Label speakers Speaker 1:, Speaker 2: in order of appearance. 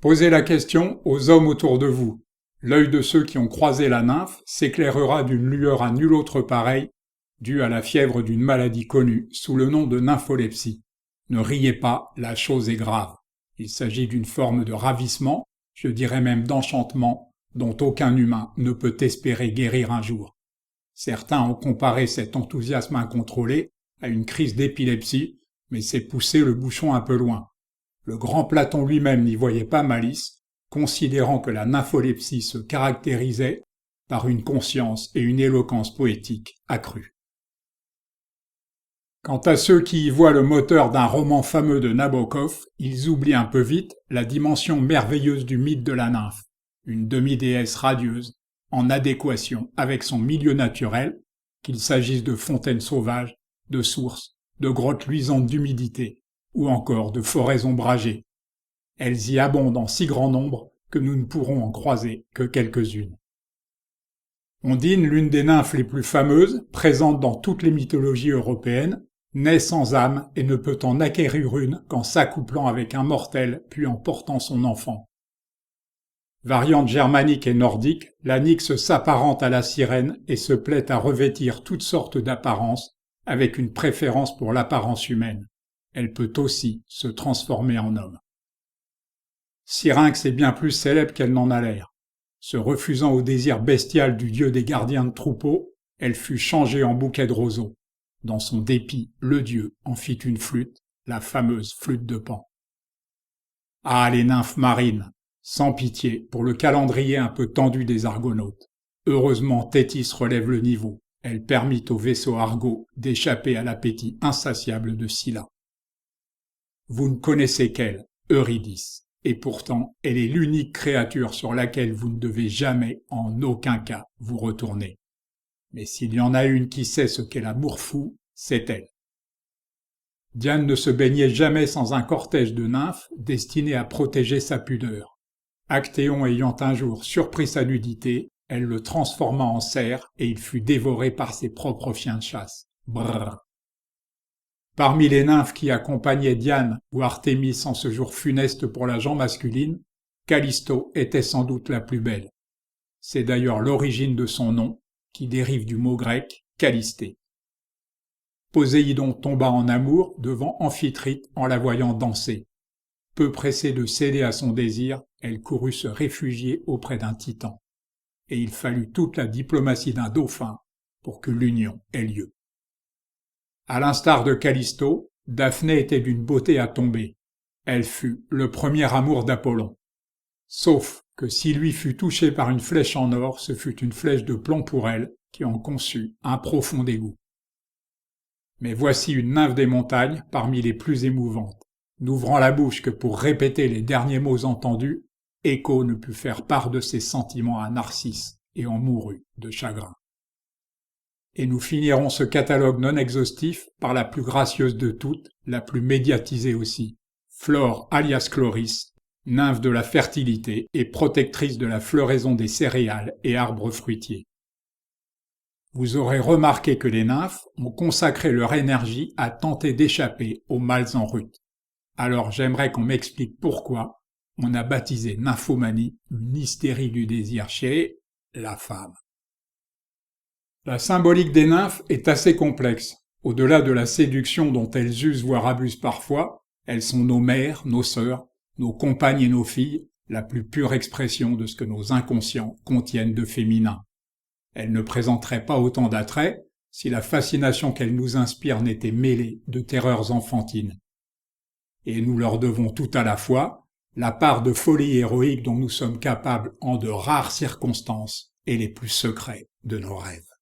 Speaker 1: Posez la question aux hommes autour de vous. L'œil de ceux qui ont croisé la nymphe s'éclairera d'une lueur à nulle autre pareille, due à la fièvre d'une maladie connue sous le nom de nympholepsie. Ne riez pas, la chose est grave. Il s'agit d'une forme de ravissement, je dirais même d'enchantement, dont aucun humain ne peut espérer guérir un jour. Certains ont comparé cet enthousiasme incontrôlé à une crise d'épilepsie, mais c'est pousser le bouchon un peu loin. Le grand Platon lui-même n'y voyait pas malice, considérant que la nympholepsie se caractérisait par une conscience et une éloquence poétique accrues. Quant à ceux qui y voient le moteur d'un roman fameux de Nabokov, ils oublient un peu vite la dimension merveilleuse du mythe de la nymphe, une demi-déesse radieuse, en adéquation avec son milieu naturel, qu'il s'agisse de fontaines sauvages, de sources, de grottes luisantes d'humidité, ou encore de forêts ombragées. Elles y abondent en si grand nombre que nous ne pourrons en croiser que quelques-unes. Ondine, l'une des nymphes les plus fameuses, présente dans toutes les mythologies européennes, naît sans âme et ne peut en acquérir une qu'en s'accouplant avec un mortel puis en portant son enfant. Variante germanique et nordique, la nyx s'apparente à la sirène et se plaît à revêtir toutes sortes d'apparences, avec une préférence pour l'apparence humaine. Elle peut aussi se transformer en homme. Syrinx est bien plus célèbre qu'elle n'en a l'air. Se refusant au désir bestial du dieu des gardiens de troupeaux, elle fut changée en bouquet de roseaux. Dans son dépit, le dieu en fit une flûte, la fameuse flûte de Pan. Ah, les nymphes marines, sans pitié pour le calendrier un peu tendu des argonautes. Heureusement, Thétis relève le niveau. Elle permit au vaisseau Argo d'échapper à l'appétit insatiable de Scylla. Vous ne connaissez qu'elle, Eurydice, et pourtant elle est l'unique créature sur laquelle vous ne devez jamais, en aucun cas, vous retourner. Mais s'il y en a une qui sait ce qu'est l'amour fou, c'est elle. Diane ne se baignait jamais sans un cortège de nymphes destiné à protéger sa pudeur. Actéon ayant un jour surpris sa nudité, elle le transforma en cerf et il fut dévoré par ses propres chiens de chasse. Brrr. Parmi les nymphes qui accompagnaient Diane ou Artémis en ce jour funeste pour la gent masculine, Callisto était sans doute la plus belle. C'est d'ailleurs l'origine de son nom, qui dérive du mot grec Callistée. Poséidon tomba en amour devant Amphitrite en la voyant danser. Peu pressée de céder à son désir, elle courut se réfugier auprès d'un titan. Et il fallut toute la diplomatie d'un dauphin pour que l'union ait lieu. À l'instar de Callisto, Daphné était d'une beauté à tomber. Elle fut le premier amour d'Apollon. Sauf que si lui fut touché par une flèche en or, ce fut une flèche de plomb pour elle, qui en conçut un profond dégoût. Mais voici une nymphe des montagnes parmi les plus émouvantes. N'ouvrant la bouche que pour répéter les derniers mots entendus, Écho ne put faire part de ses sentiments à Narcisse et en mourut de chagrin. Et nous finirons ce catalogue non exhaustif par la plus gracieuse de toutes, la plus médiatisée aussi, Flore alias Chloris, nymphe de la fertilité et protectrice de la floraison des céréales et arbres fruitiers. Vous aurez remarqué que les nymphes ont consacré leur énergie à tenter d'échapper aux mâles en rut. Alors j'aimerais qu'on m'explique pourquoi on a baptisé nymphomanie une hystérie du désir chez la femme. La symbolique des nymphes est assez complexe. Au-delà de la séduction dont elles usent voire abusent parfois, elles sont nos mères, nos sœurs, nos compagnes et nos filles, la plus pure expression de ce que nos inconscients contiennent de féminin. Elles ne présenteraient pas autant d'attrait si la fascination qu'elles nous inspirent n'était mêlée de terreurs enfantines. Et nous leur devons tout à la fois la part de folie héroïque dont nous sommes capables en de rares circonstances et les plus secrets de nos rêves.